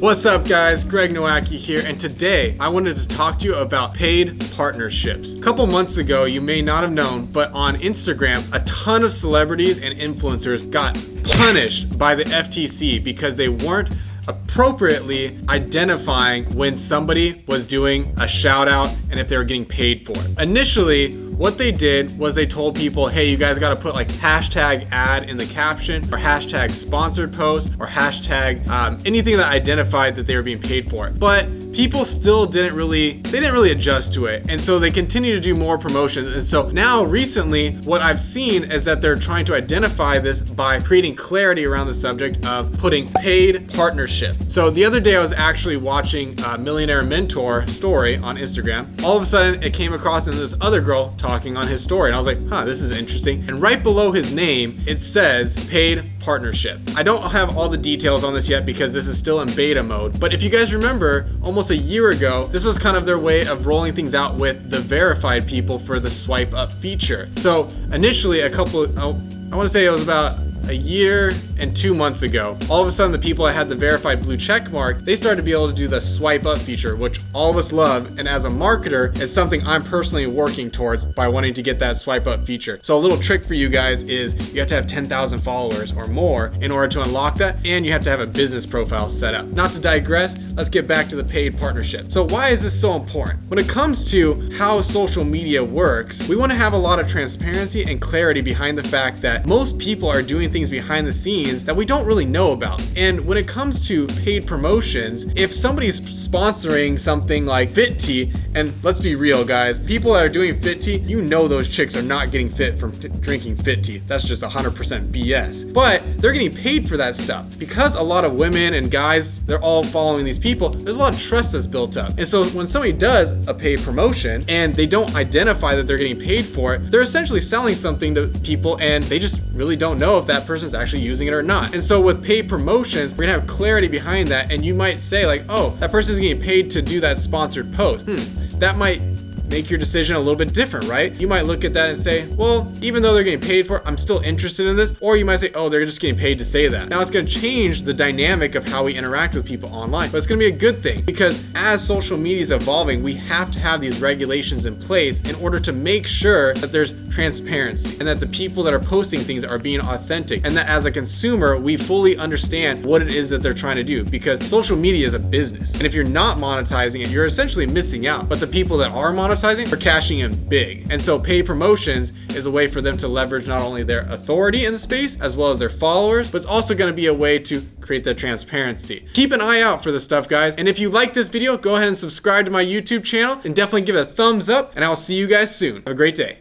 What's up guys, Greg Nowacki here, and today I wanted to talk to you about paid partnerships. A couple months ago, you may not have known, but on Instagram, a ton of celebrities and influencers got punished by the FTC because they weren't appropriately identifying when somebody was doing a shout out and if they were getting paid for it. Initially, what they did was they told people, hey, you guys got to put like hashtag ad in the caption or hashtag sponsored post or hashtag anything that identified that they were being paid for it. But people still didn't really adjust to it. And so they continue to do more promotions. And so now recently, what I've seen is that they're trying to identify this by creating clarity around the subject of putting paid partnership. So the other day I was actually watching a Millionaire Mentor story on Instagram. All of a sudden it came across and this other girl talking on his story. And I was like, this is interesting. And right below his name, it says paid partnership. I don't have all the details on this yet because this is still in beta mode. But if you guys remember, almost a year ago, this was kind of their way of rolling things out with the verified people for the swipe up feature. So initially I want to say it was about a year and 2 months ago, all of a sudden the people that had the verified blue check mark, they started to be able to do the swipe up feature, which all of us love. And as a marketer, it's something I'm personally working towards by wanting to get that swipe up feature. So a little trick for you guys is you have to have 10,000 followers or more in order to unlock that. And you have to have a business profile set up. Not to digress, let's get back to the paid partnership. So why is this so important? When it comes to how social media works, we want to have a lot of transparency and clarity behind the fact that most people are doing things behind the scenes that we don't really know about. And when it comes to paid promotions, if somebody's sponsoring something like Fit Tea, and let's be real guys, people that are doing Fit Tea, you know those chicks are not getting fit from drinking Fit Tea. That's just 100% BS. But they're getting paid for that stuff. Because a lot of women and guys, they're all following these people, there's a lot of trust that's built up. And so when somebody does a paid promotion and they don't identify that they're getting paid for it, they're essentially selling something to people and they just really don't know if that person's actually using it or not. And so with paid promotions, we're gonna have clarity behind that. And you might say like, oh, that person's getting paid to do that sponsored post. That might make your decision a little bit different, right? You might look at that and say, well, even though they're getting paid for it, I'm still interested in this. Or you might say, oh, they're just getting paid to say that. Now it's gonna change the dynamic of how we interact with people online, but it's gonna be a good thing because as social media is evolving, we have to have these regulations in place in order to make sure that there's transparency and that the people that are posting things are being authentic and that as a consumer, we fully understand what it is that they're trying to do because social media is a business. And if you're not monetizing it, you're essentially missing out. But the people that are monetizing are cashing in big. And so paid promotions is a way for them to leverage not only their authority in the space as well as their followers, but it's also going to be a way to create that transparency. Keep an eye out for this stuff, guys. And if you like this video, go ahead and subscribe to my YouTube channel and definitely give it a thumbs up, and I'll see you guys soon. Have a great day.